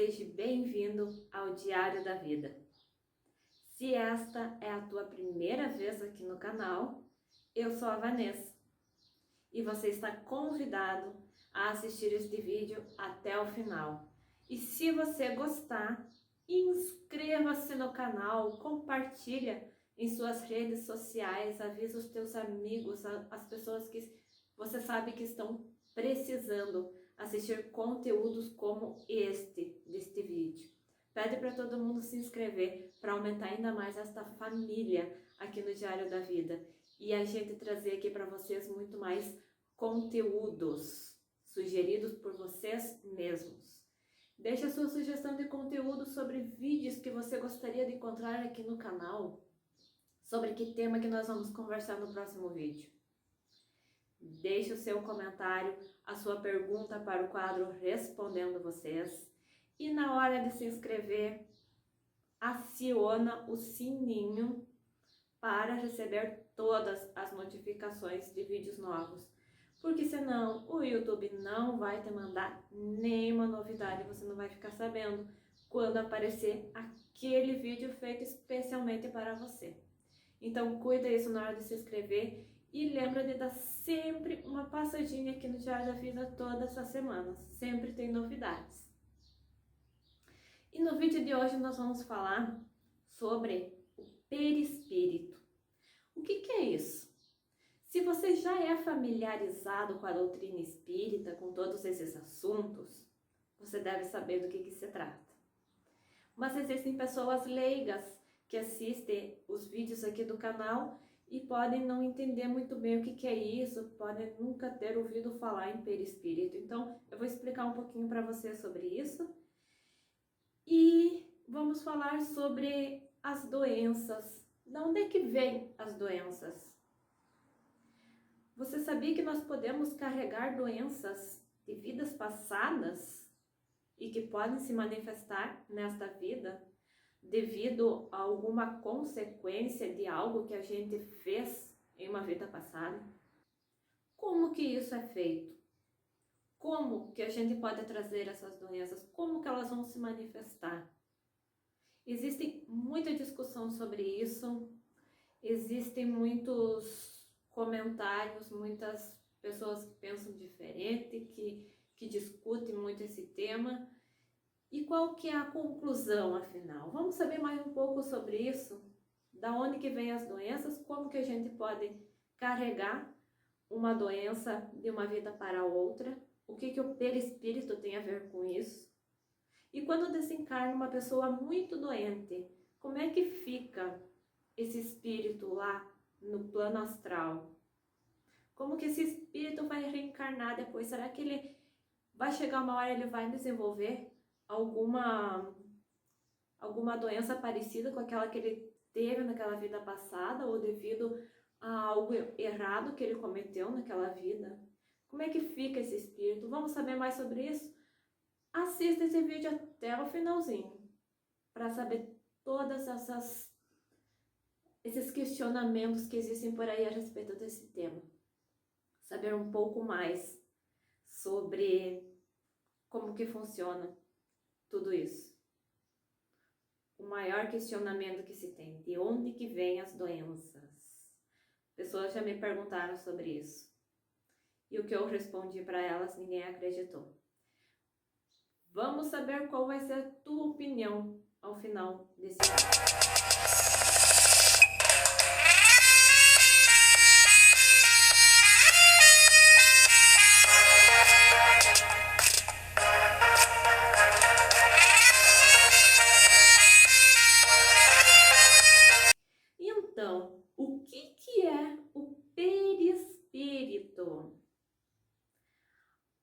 Seja bem-vindo ao Diário da Vida. Se esta é a tua primeira vez aqui no canal, eu sou a Vanessa e você está convidado a assistir este vídeo até o final. E se você gostar, inscreva-se no canal, compartilha em suas redes sociais, avisa os teus amigos, as pessoas que você sabe que estão precisando assistir conteúdos como deste vídeo. Pede para todo mundo se inscrever para aumentar ainda mais esta família aqui no Diário da Vida e a gente trazer aqui para vocês muito mais conteúdos sugeridos por vocês mesmos. Deixe a sua sugestão de conteúdo sobre vídeos que você gostaria de encontrar aqui no canal, sobre que tema que nós vamos conversar no próximo vídeo. Deixe o seu comentário, a sua pergunta para o quadro Respondendo Vocês. E na hora de se inscrever, aciona o sininho para receber todas as notificações de vídeos novos. Porque senão o YouTube não vai te mandar nenhuma novidade, você não vai ficar sabendo quando aparecer aquele vídeo feito especialmente para você. Então cuida isso na hora de se inscrever. E lembra de dar sempre uma passadinha aqui no Diário da Vida todas as semanas. Sempre tem novidades. E no vídeo de hoje nós vamos falar sobre o perispírito. O que é isso? Se você já é familiarizado com a doutrina espírita, com todos esses assuntos, você deve saber do que se trata. Mas existem pessoas leigas que assistem os vídeos aqui do canal e podem não entender muito bem o que é isso, podem nunca ter ouvido falar em perispírito. Então, eu vou explicar um pouquinho para você sobre isso. E vamos falar sobre as doenças. De onde é que vêm as doenças? Você sabia que nós podemos carregar doenças de vidas passadas e que podem se manifestar nesta vida devido a alguma consequência de algo que a gente fez em uma vida passada? Como que isso é feito? Como que a gente pode trazer essas doenças? Como que elas vão se manifestar? Existe muita discussão sobre isso, existem muitos comentários, muitas pessoas que pensam diferente, que discutem muito esse tema. E qual que é a conclusão, afinal? Vamos saber mais um pouco sobre isso? Da onde que vêm as doenças? Como que a gente pode carregar uma doença de uma vida para outra? O que o perispírito tem a ver com isso? E quando desencarna uma pessoa muito doente, como é que fica esse espírito lá no plano astral? Como que esse espírito vai reencarnar depois? Será que ele vai chegar uma hora e ele vai desenvolver alguma doença parecida com aquela que ele teve naquela vida passada ou devido a algo errado que ele cometeu naquela vida? Como é que fica esse espírito? Vamos saber mais sobre isso? Assista esse vídeo até o finalzinho para saber todas esses questionamentos que existem por aí a respeito desse tema. Saber um pouco mais sobre como que funciona tudo isso. O maior questionamento que se tem, de onde que vêm as doenças? Pessoas já me perguntaram sobre isso. E o que eu respondi para elas, ninguém acreditou. Vamos saber qual vai ser a tua opinião ao final desse vídeo. Então, o que é o perispírito?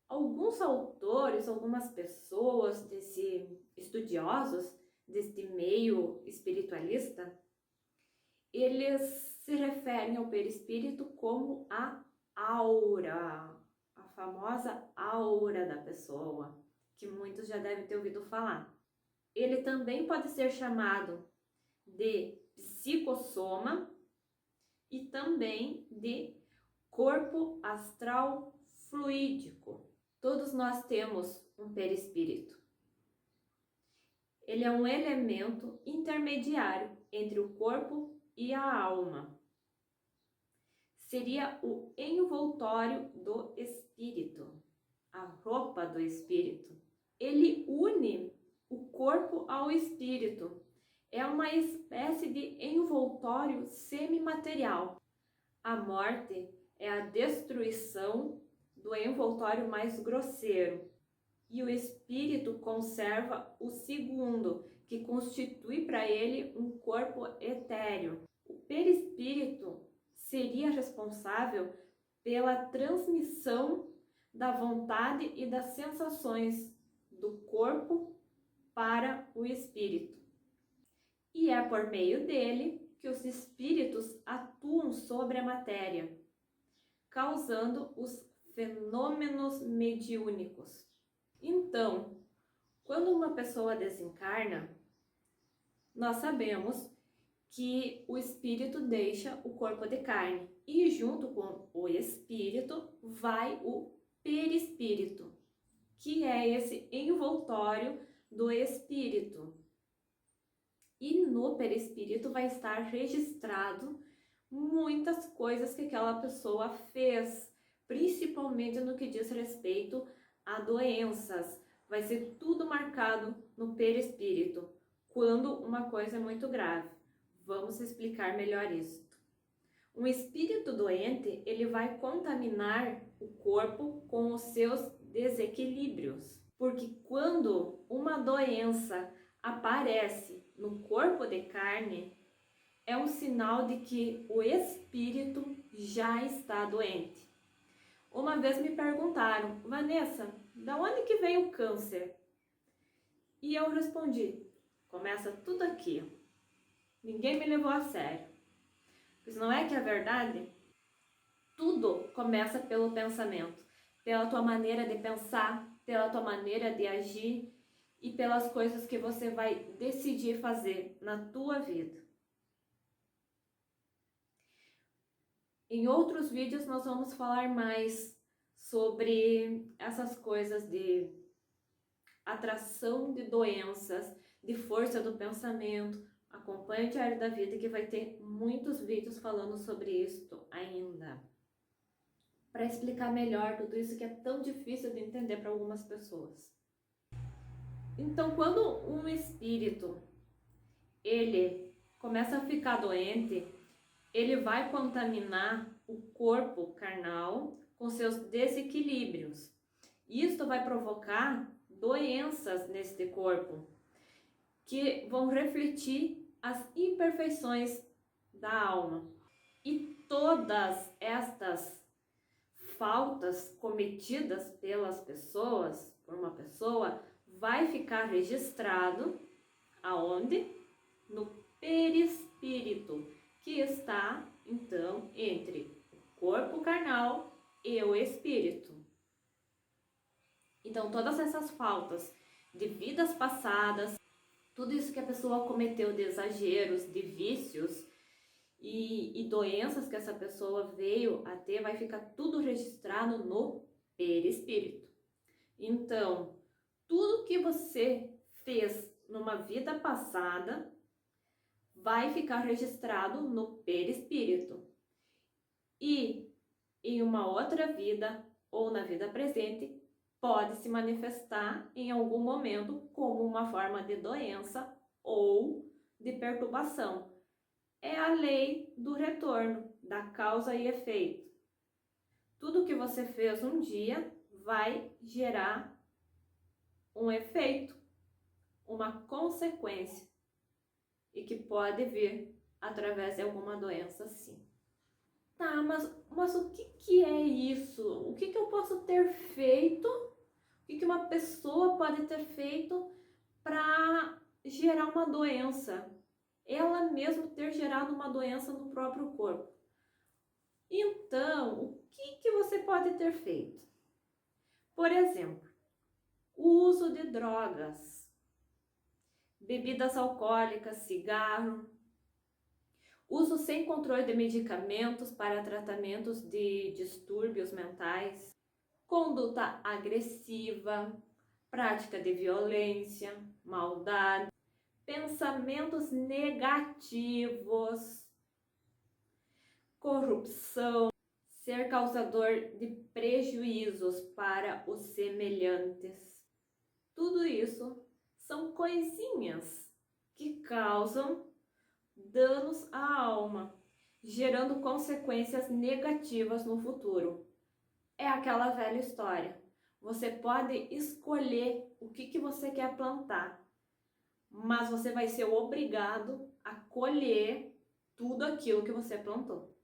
Alguns autores, algumas pessoas estudiosos deste meio espiritualista, eles se referem ao perispírito como a aura, a famosa aura da pessoa, que muitos já devem ter ouvido falar. Ele também pode ser chamado de psicossoma e também de corpo astral fluídico. Todos nós temos um perispírito. Ele é um elemento intermediário entre o corpo e a alma. Seria o envoltório do espírito, a roupa do espírito. Ele une o corpo ao espírito. É uma espécie de envoltório semimaterial. A morte é a destruição do envoltório mais grosseiro. E o espírito conserva o segundo, que constitui para ele um corpo etéreo. O perispírito seria responsável pela transmissão da vontade e das sensações do corpo para o espírito. E é por meio dele que os espíritos atuam sobre a matéria, causando os fenômenos mediúnicos. Então, quando uma pessoa desencarna, nós sabemos que o espírito deixa o corpo de carne e junto com o espírito vai o perispírito, que é esse envoltório do espírito. E no perispírito vai estar registrado muitas coisas que aquela pessoa fez, principalmente no que diz respeito a doenças. Vai ser tudo marcado no perispírito, quando uma coisa é muito grave. Vamos explicar melhor isso. Um espírito doente, ele vai contaminar o corpo com os seus desequilíbrios. Porque quando uma doença aparece no corpo de carne, é um sinal de que o espírito já está doente. Uma vez me perguntaram, Vanessa, da onde que vem o câncer? E eu respondi, começa tudo aqui. Ninguém me levou a sério. Pois não é que é verdade? Tudo começa pelo pensamento, pela tua maneira de pensar, pela tua maneira de agir e pelas coisas que você vai decidir fazer na tua vida. Em outros vídeos nós vamos falar mais sobre essas coisas de atração de doenças, de força do pensamento. Acompanhe o Diário da Vida que vai ter muitos vídeos falando sobre isso ainda. Para explicar melhor tudo isso que é tão difícil de entender para algumas pessoas. Então, quando um espírito ele começa a ficar doente, ele vai contaminar o corpo carnal com seus desequilíbrios. Isto vai provocar doenças neste corpo, que vão refletir as imperfeições da alma. E todas estas faltas cometidas pelas pessoas, por uma pessoa, vai ficar registrado aonde? No perispírito, que está, então, entre o corpo carnal e o espírito. Então, todas essas faltas de vidas passadas, tudo isso que a pessoa cometeu de exageros, de vícios e doenças que essa pessoa veio a ter, vai ficar tudo registrado no perispírito. Então, tudo que você fez numa vida passada vai ficar registrado no perispírito. E em uma outra vida ou na vida presente, pode se manifestar em algum momento como uma forma de doença ou de perturbação. É a lei do retorno, da causa e efeito. Tudo que você fez um dia vai gerar um efeito, uma consequência, e que pode vir através de alguma doença, sim. Tá, mas o que é isso? O que eu posso ter feito? O que uma pessoa pode ter feito para gerar uma doença? Ela mesma ter gerado uma doença no próprio corpo. Então, o que você pode ter feito? Por exemplo, o uso de drogas, bebidas alcoólicas, cigarro, uso sem controle de medicamentos para tratamentos de distúrbios mentais, conduta agressiva, prática de violência, maldade, pensamentos negativos, corrupção, ser causador de prejuízos para os semelhantes. Tudo isso são coisinhas que causam danos à alma, gerando consequências negativas no futuro. É aquela velha história. Você pode escolher o que você quer plantar, mas você vai ser obrigado a colher tudo aquilo que você plantou.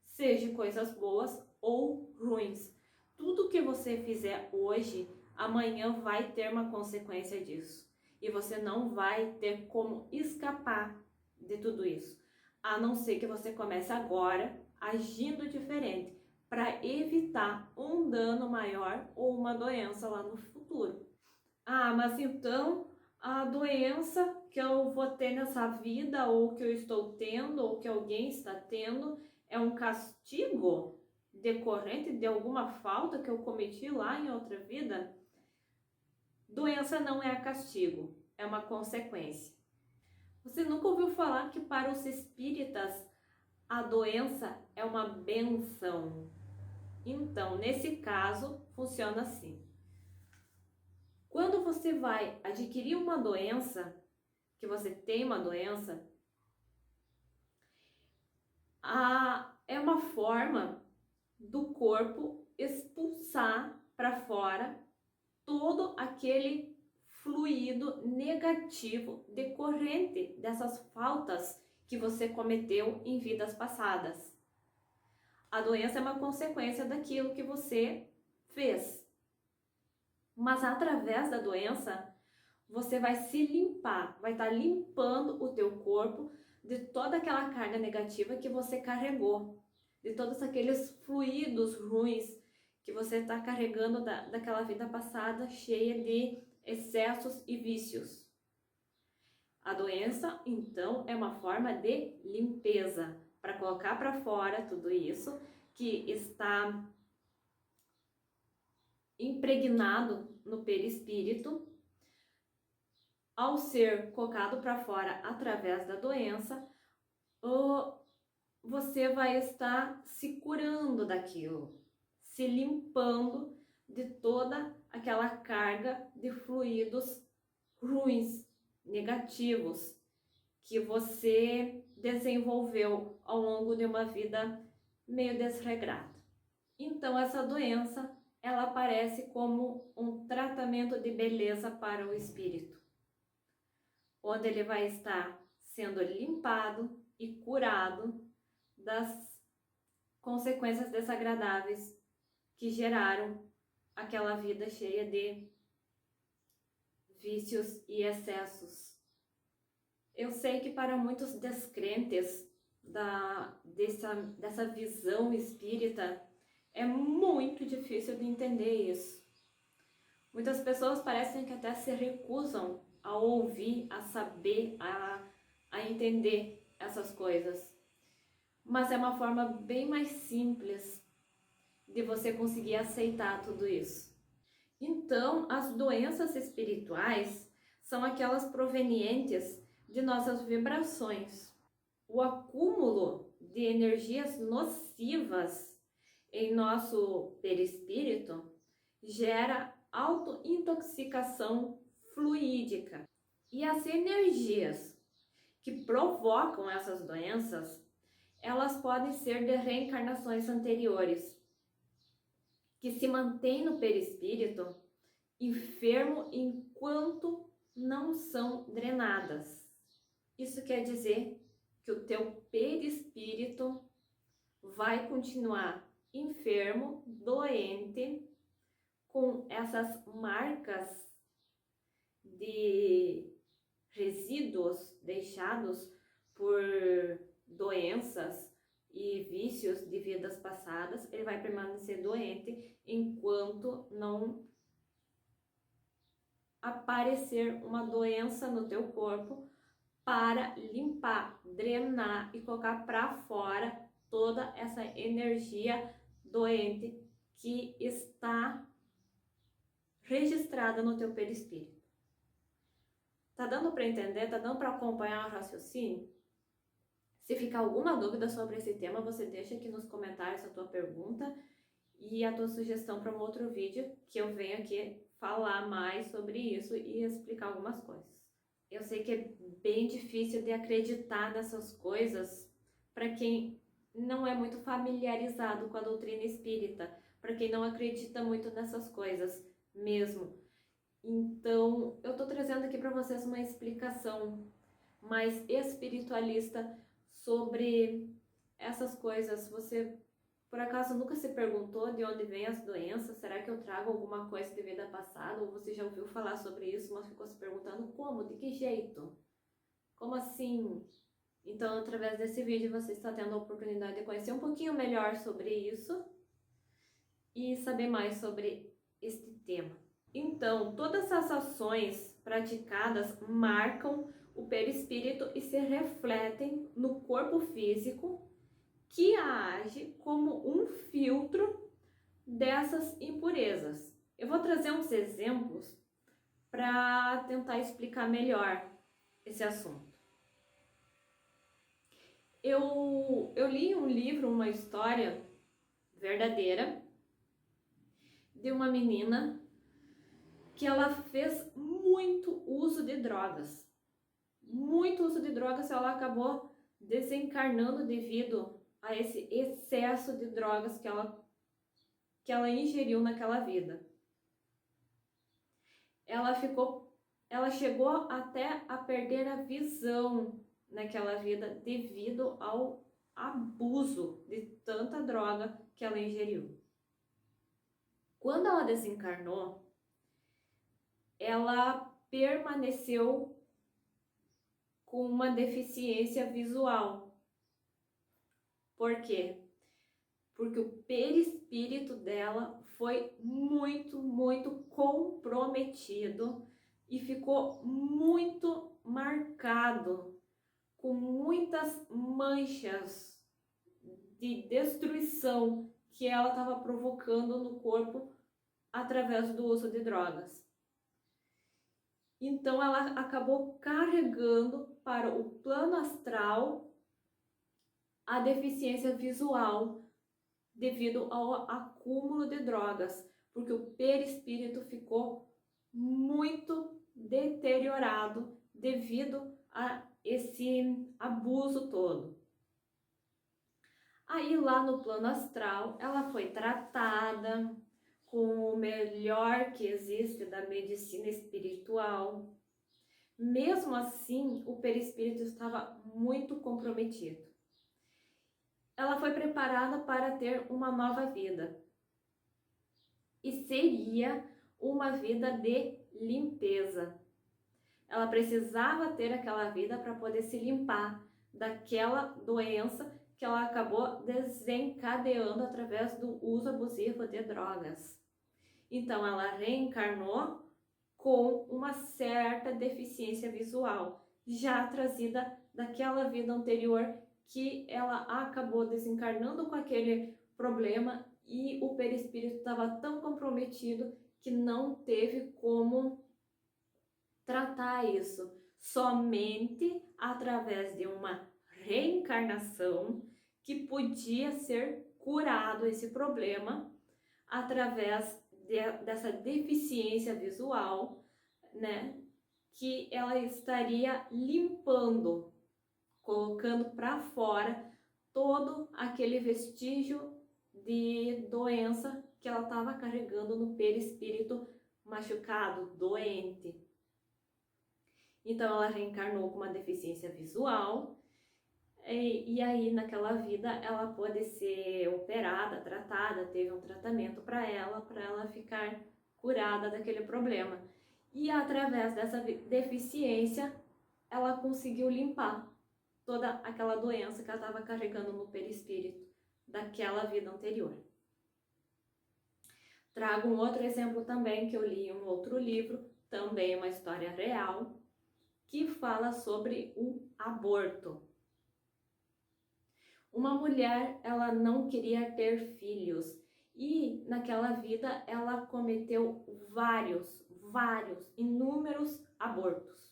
Seja coisas boas ou ruins. Tudo que você fizer hoje, amanhã vai ter uma consequência disso. E você não vai ter como escapar de tudo isso. A não ser que você comece agora agindo diferente para evitar um dano maior ou uma doença lá no futuro. Ah, mas então a doença que eu vou ter nessa vida, ou que eu estou tendo, ou que alguém está tendo, é um castigo decorrente de alguma falta que eu cometi lá em outra vida? Doença não é castigo, é uma consequência. Você nunca ouviu falar que para os espíritas a doença é uma benção? Então, nesse caso, funciona assim. Quando você vai adquirir uma doença, que você tem uma doença, é uma forma do corpo expulsar para fora todo aquele fluido negativo decorrente dessas faltas que você cometeu em vidas passadas. A doença é uma consequência daquilo que você fez. Mas através da doença, você vai se limpar, vai estar limpando o teu corpo de toda aquela carga negativa que você carregou, de todos aqueles fluidos ruins que você está carregando daquela vida passada cheia de excessos e vícios. A doença, então, é uma forma de limpeza, para colocar para fora tudo isso que está impregnado no perispírito. Ao ser colocado para fora através da doença, você vai estar se curando daquilo, se limpando de toda aquela carga de fluidos ruins, negativos, que você desenvolveu ao longo de uma vida meio desregrada. Então, essa doença, ela aparece como um tratamento de beleza para o espírito, onde ele vai estar sendo limpado e curado das consequências desagradáveis que geraram aquela vida cheia de vícios e excessos. Eu sei que para muitos descrentes dessa visão espírita, é muito difícil de entender isso. Muitas pessoas parecem que até se recusam a ouvir, a saber, a entender essas coisas. Mas é uma forma bem mais simples de você conseguir aceitar tudo isso. Então, as doenças espirituais são aquelas provenientes de nossas vibrações. O acúmulo de energias nocivas em nosso perispírito gera autointoxicação fluídica. E as energias que provocam essas doenças, elas podem ser de reencarnações anteriores, que se mantêm no perispírito enfermo enquanto não são drenadas. Isso quer dizer que o teu perispírito vai continuar enfermo, doente, com essas marcas de resíduos deixados por doenças e vícios de vidas passadas. Ele vai permanecer doente enquanto não aparecer uma doença no teu corpo para limpar, drenar e colocar para fora toda essa energia doente que está registrada no teu perispírito. Tá dando para entender? Tá dando para acompanhar o raciocínio? Se ficar alguma dúvida sobre esse tema, você deixa aqui nos comentários a tua pergunta e a tua sugestão para um outro vídeo que eu venho aqui falar mais sobre isso e explicar algumas coisas. Eu sei que é bem difícil de acreditar nessas coisas para quem não é muito familiarizado com a doutrina espírita, para quem não acredita muito nessas coisas mesmo. Então, eu tô trazendo aqui para vocês uma explicação mais espiritualista sobre essas coisas. Você, por acaso, nunca se perguntou de onde vêm as doenças? Será que eu trago alguma coisa de vida passada? Ou você já ouviu falar sobre isso, mas ficou se perguntando como? De que jeito? Como assim? Então, através desse vídeo, você está tendo a oportunidade de conhecer um pouquinho melhor sobre isso e saber mais sobre este tema. Então, todas essas ações praticadas marcam o perispírito e se refletem no corpo físico, que age como um filtro dessas impurezas. Eu vou trazer uns exemplos para tentar explicar melhor esse assunto. Eu li um livro, uma história verdadeira de uma menina que ela fez muito uso de drogas. Muito uso de drogas, ela acabou desencarnando devido a esse excesso de drogas que ela ingeriu naquela vida. Ela chegou até a perder a visão naquela vida devido ao abuso de tanta droga que ela ingeriu. Quando ela desencarnou, ela permaneceu com uma deficiência visual. Por quê? Porque o perispírito dela foi muito comprometido e ficou muito marcado, com muitas manchas de destruição que ela estava provocando no corpo através do uso de drogas. Então ela acabou carregando para o plano astral a deficiência visual devido ao acúmulo de drogas, porque o perispírito ficou muito deteriorado devido a esse abuso todo. Aí lá no plano astral ela foi tratada com o melhor que existe da medicina espiritual. Mesmo assim, o perispírito estava muito comprometido. Ela foi preparada para ter uma nova vida. E seria uma vida de limpeza. Ela precisava ter aquela vida para poder se limpar daquela doença que ela acabou desencadeando através do uso abusivo de drogas. Então ela reencarnou com uma certa deficiência visual, já trazida daquela vida anterior que ela acabou desencarnando com aquele problema e o perispírito estava tão comprometido que não teve como tratar isso. Somente através de uma reencarnação que podia ser curado esse problema através dessa deficiência visual, né, que ela estaria limpando, colocando para fora todo aquele vestígio de doença que ela estava carregando no perispírito machucado, doente. Então ela reencarnou com uma deficiência visual e aí naquela vida ela pôde ser operada, tratada, teve um tratamento para ela ficar curada daquele problema. E através dessa deficiência ela conseguiu limpar toda aquela doença que ela estava carregando no perispírito daquela vida anterior. Trago um outro exemplo também que eu li em um outro livro, também uma história real, que fala sobre o aborto. Uma mulher, ela não queria ter filhos e naquela vida ela cometeu inúmeros abortos.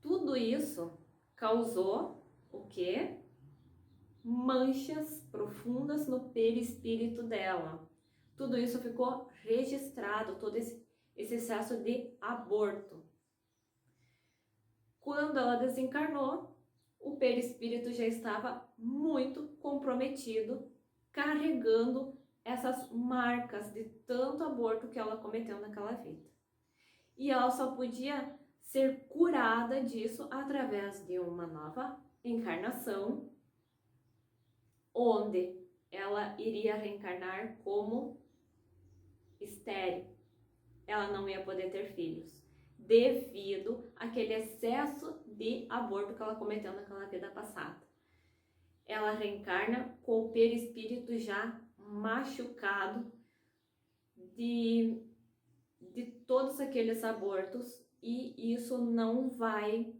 Tudo isso causou o quê? Manchas profundas no perispírito dela. Tudo isso ficou registrado, todo esse excesso de aborto. Quando ela desencarnou, o perispírito já estava muito comprometido, carregando essas marcas de tanto aborto que ela cometeu naquela vida. E ela só podia ser curada disso através de uma nova encarnação, onde ela iria reencarnar como estéril. Ela não ia poder ter filhos, devido àquele excesso de aborto que ela cometeu naquela vida passada. Ela reencarna com o perispírito já machucado de todos aqueles abortos, e isso não vai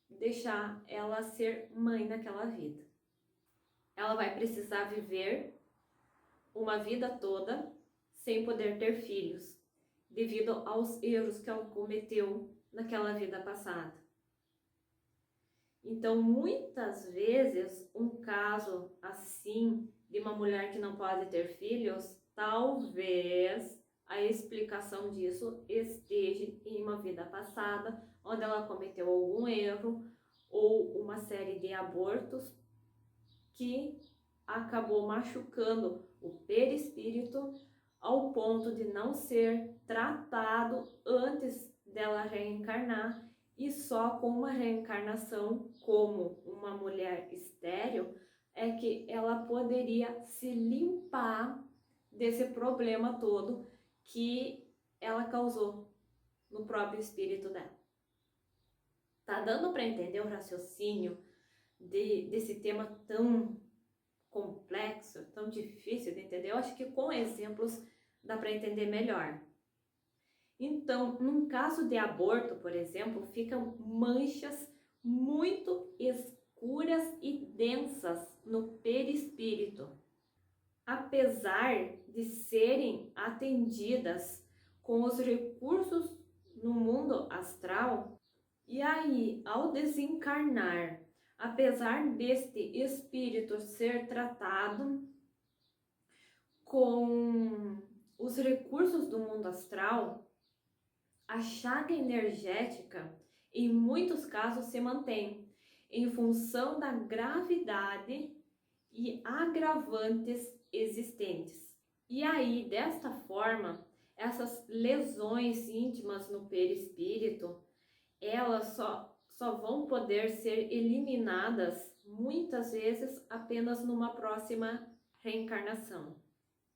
deixar ela ser mãe naquela vida. Ela vai precisar viver uma vida toda sem poder ter filhos, devido aos erros que ela cometeu naquela vida passada. Então, muitas vezes, um caso assim, de uma mulher que não pode ter filhos, talvez a explicação disso esteja em uma vida passada, onde ela cometeu algum erro ou uma série de abortos que acabou machucando o perispírito ao ponto de não ser tratado antes dela reencarnar, e só com uma reencarnação como uma mulher estéril é que ela poderia se limpar desse problema todo que ela causou no próprio espírito dela. Tá dando para entender o raciocínio desse tema tão complexo, tão difícil de entender? Eu acho que com exemplos dá para entender melhor. Então, num caso de aborto, por exemplo, ficam manchas muito escuras e densas no perispírito. Apesar de serem atendidas com os recursos no mundo astral, e aí, ao desencarnar, apesar deste espírito ser tratado com os recursos do mundo astral, a chaga energética, em muitos casos, se mantém em função da gravidade e agravantes existentes. E aí, desta forma, essas lesões íntimas no perispírito, elas só vão poder ser eliminadas, muitas vezes, apenas numa próxima reencarnação,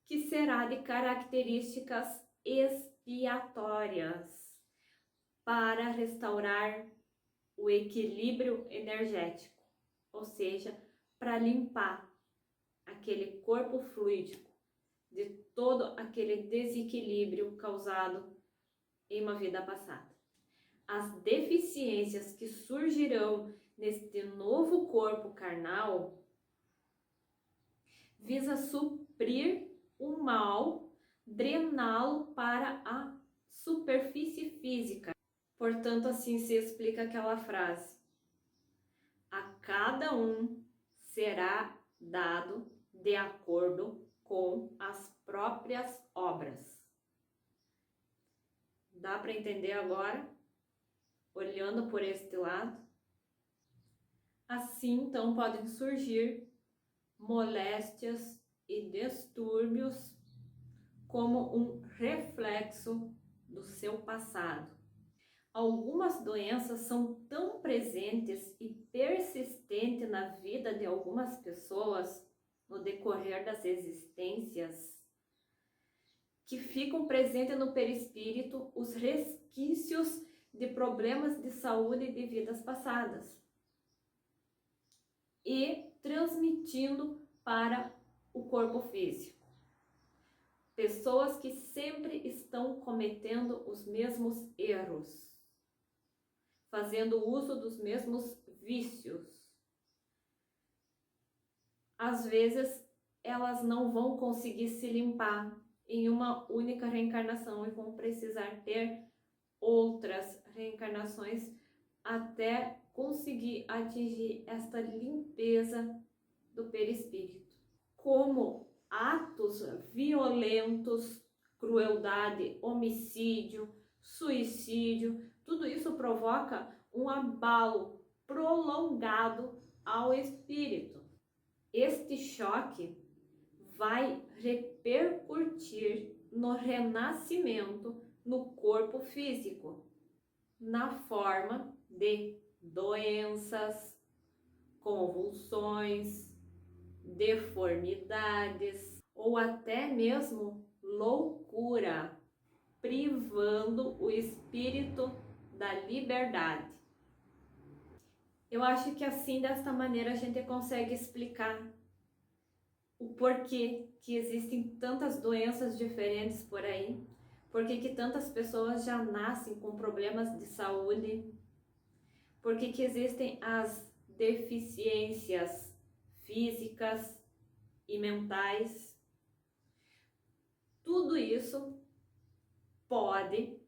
que será de características expiatórias, para restaurar o equilíbrio energético, ou seja, para limpar aquele corpo fluídico de todo aquele desequilíbrio causado em uma vida passada. As deficiências que surgirão neste novo corpo carnal visa suprir o mal, drená-lo para a superfície física. Portanto, assim se explica aquela frase: a cada um será dado de acordo com as próprias obras. Dá para entender agora, olhando por este lado? Assim, então, podem surgir moléstias e distúrbios como um reflexo do seu passado. Algumas doenças são tão presentes e persistentes na vida de algumas pessoas no decorrer das existências, que ficam presentes no perispírito os resquícios de problemas de saúde de vidas passadas e transmitindo para o corpo físico. Pessoas que sempre estão cometendo os mesmos erros, fazendo uso dos mesmos vícios. Às vezes, elas não vão conseguir se limpar em uma única reencarnação e vão precisar ter outras reencarnações até conseguir atingir esta limpeza do perispírito. Como atos violentos, crueldade, homicídio, suicídio, tudo isso provoca um abalo prolongado ao espírito. Este choque vai repercutir no renascimento no corpo físico, na forma de doenças, convulsões, deformidades ou até mesmo loucura, privando o espírito da liberdade. Eu acho que assim, desta maneira, a gente consegue explicar o porquê que existem tantas doenças diferentes por aí, porquê que tantas pessoas já nascem com problemas de saúde, porquê que existem as deficiências físicas e mentais. Tudo isso pode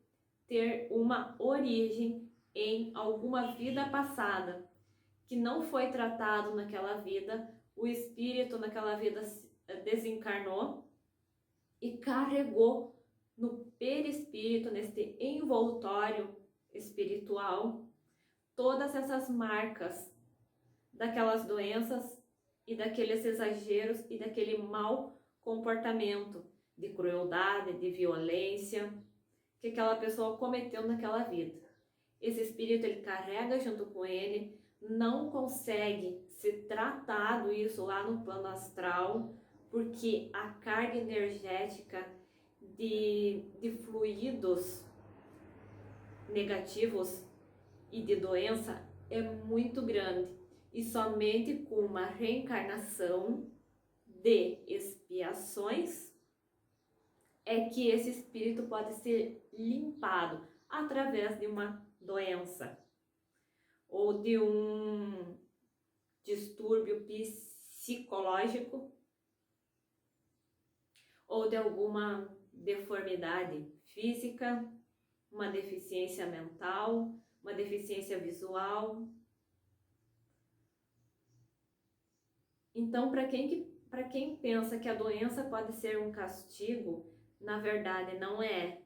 ter uma origem em alguma vida passada, que não foi tratado naquela vida, o espírito naquela vida desencarnou e carregou no perispírito, neste envoltório espiritual, todas essas marcas daquelas doenças e daqueles exageros e daquele mau comportamento de crueldade, de violência que aquela pessoa cometeu naquela vida. Esse espírito ele carrega junto com ele, não consegue ser tratado isso lá no plano astral, porque a carga energética de fluidos negativos e de doença é muito grande. E somente com uma reencarnação de expiações é que esse espírito pode ser limpado através de uma doença ou de um distúrbio psicológico ou de alguma deformidade física, uma deficiência mental, uma deficiência visual. Então, para quem pensa que a doença pode ser um castigo, na verdade não é.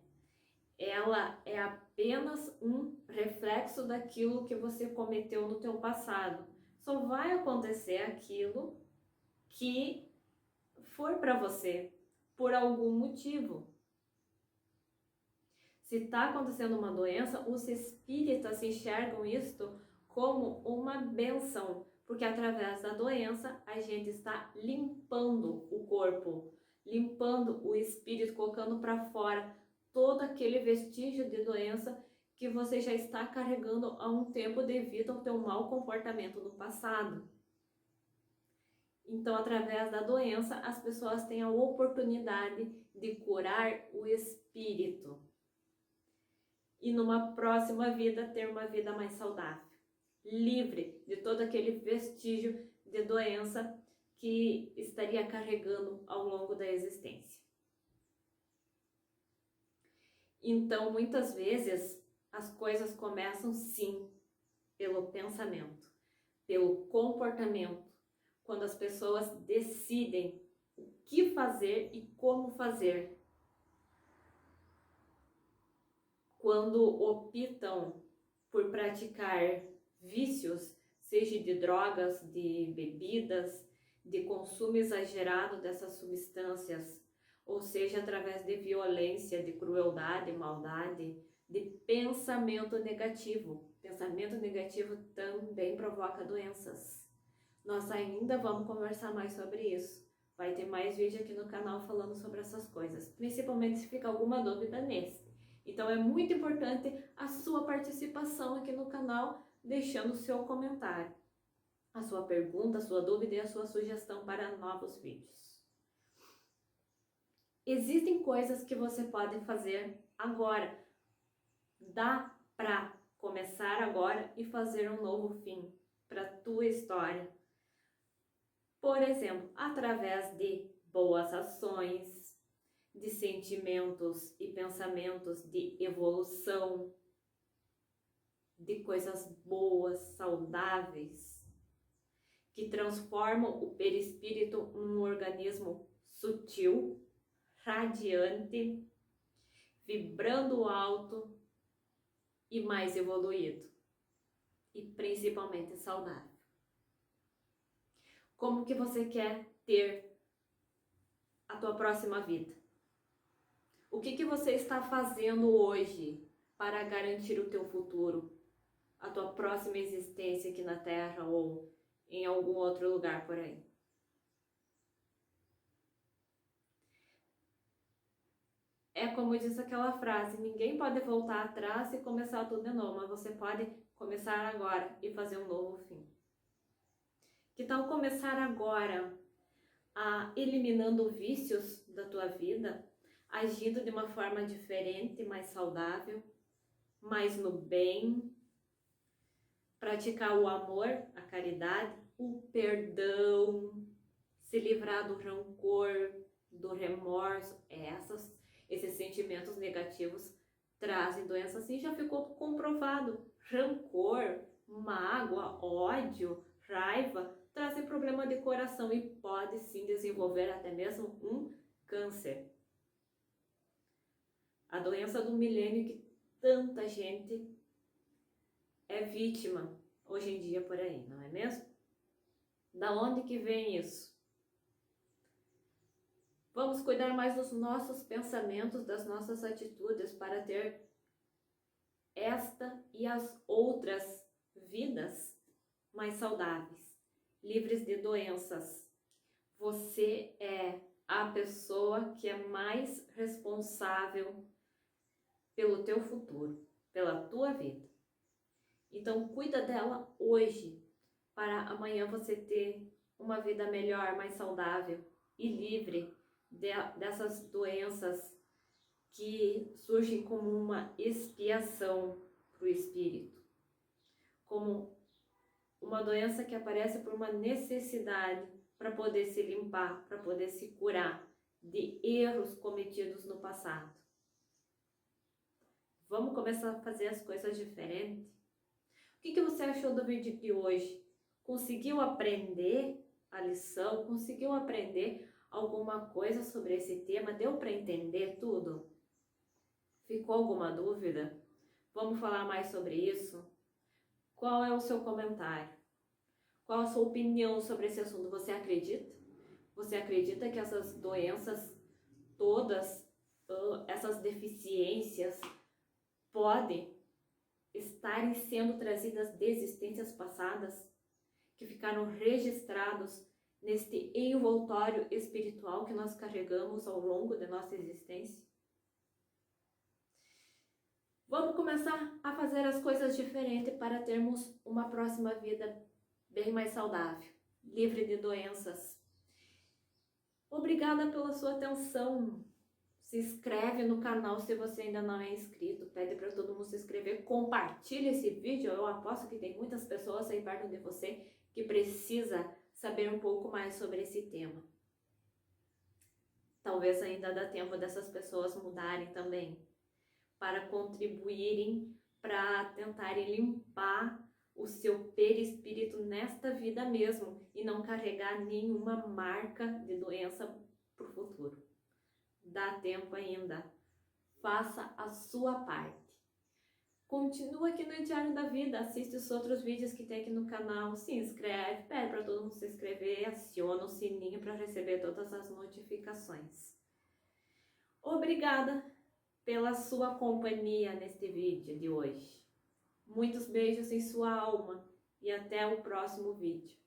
Ela é apenas um reflexo daquilo que você cometeu no teu passado. Só vai acontecer aquilo que for para você, por algum motivo. Se está acontecendo uma doença, os espíritas enxergam isto como uma benção, porque através da doença a gente está limpando o corpo, limpando o espírito, colocando para fora todo aquele vestígio de doença que você já está carregando há um tempo devido ao teu mau comportamento no passado. Então, através da doença, as pessoas têm a oportunidade de curar o espírito e numa próxima vida ter uma vida mais saudável, livre de todo aquele vestígio de doença que estaria carregando ao longo da existência. Então, muitas vezes, as coisas começam sim pelo pensamento, pelo comportamento, quando as pessoas decidem o que fazer e como fazer. Quando optam por praticar vícios, seja de drogas, de bebidas, de consumo exagerado dessas substâncias, ou seja, através de violência, de crueldade, maldade, de pensamento negativo. Pensamento negativo também provoca doenças. Nós ainda vamos conversar mais sobre isso. Vai ter mais vídeo aqui no canal falando sobre essas coisas, principalmente se ficar alguma dúvida nesse. Então é muito importante a sua participação aqui no canal, deixando o seu comentário, a sua pergunta, a sua dúvida e a sua sugestão para novos vídeos. Existem coisas que você pode fazer agora. Dá para começar agora e fazer um novo fim para a tua história. Por exemplo, através de boas ações, de sentimentos e pensamentos de evolução. de coisas boas, saudáveis, que transformam o perispírito num organismo sutil, radiante, vibrando alto e mais evoluído, e principalmente saudável. Como que você quer ter a tua próxima vida? O que você está fazendo hoje para garantir o teu futuro, a tua próxima existência aqui na Terra ou em algum outro lugar por aí? É como diz aquela frase, ninguém pode voltar atrás e começar tudo de novo, mas você pode começar agora e fazer um novo fim. Que tal começar agora eliminando vícios da tua vida, agindo de uma forma diferente, mais saudável, mais no bem, praticar o amor, a caridade, o perdão, se livrar do rancor, do remorso. Esses sentimentos negativos trazem doenças, assim já ficou comprovado. Rancor, mágoa, ódio, raiva trazem problema de coração e pode sim desenvolver até mesmo um câncer. A doença do milênio que tanta gente é vítima hoje em dia por aí, não é mesmo? Da onde que vem isso? Vamos cuidar mais dos nossos pensamentos, das nossas atitudes para ter esta e as outras vidas mais saudáveis, livres de doenças. Você é a pessoa que é mais responsável pelo teu futuro, pela tua vida. Então cuida dela hoje, para amanhã você ter uma vida melhor, mais saudável e livre dessas doenças que surgem como uma expiação para o espírito, como uma doença que aparece por uma necessidade para poder se limpar, para poder se curar de erros cometidos no passado. Vamos começar a fazer as coisas diferentes? O que você achou do vídeo de hoje? Conseguiu aprender a lição? Conseguiu aprender alguma coisa sobre esse tema? Deu para entender tudo? Ficou alguma dúvida? Vamos falar mais sobre isso? Qual é o seu comentário? Qual a sua opinião sobre esse assunto? Você acredita? Você acredita que essas doenças todas, essas deficiências, podem estarem sendo trazidas de existências passadas, que ficaram registrados neste envoltório espiritual que nós carregamos ao longo da nossa existência? Vamos começar a fazer as coisas diferentes para termos uma próxima vida bem mais saudável, livre de doenças. Obrigada pela sua atenção. Se inscreve no canal se você ainda não é inscrito. Pede para todo mundo se inscrever. Compartilhe esse vídeo. Eu aposto que tem muitas pessoas aí perto de você que precisa saber um pouco mais sobre esse tema. Talvez ainda dá tempo dessas pessoas mudarem também, para contribuírem, para tentarem limpar o seu perispírito nesta vida mesmo e não carregar nenhuma marca de doença para o futuro. Dá tempo ainda. Faça a sua parte. Continua aqui no Diário da Vida, assiste os outros vídeos que tem aqui no canal, se inscreve, pede para todo mundo se inscrever, aciona o sininho para receber todas as notificações. Obrigada pela sua companhia neste vídeo de hoje. Muitos beijos em sua alma e até o próximo vídeo.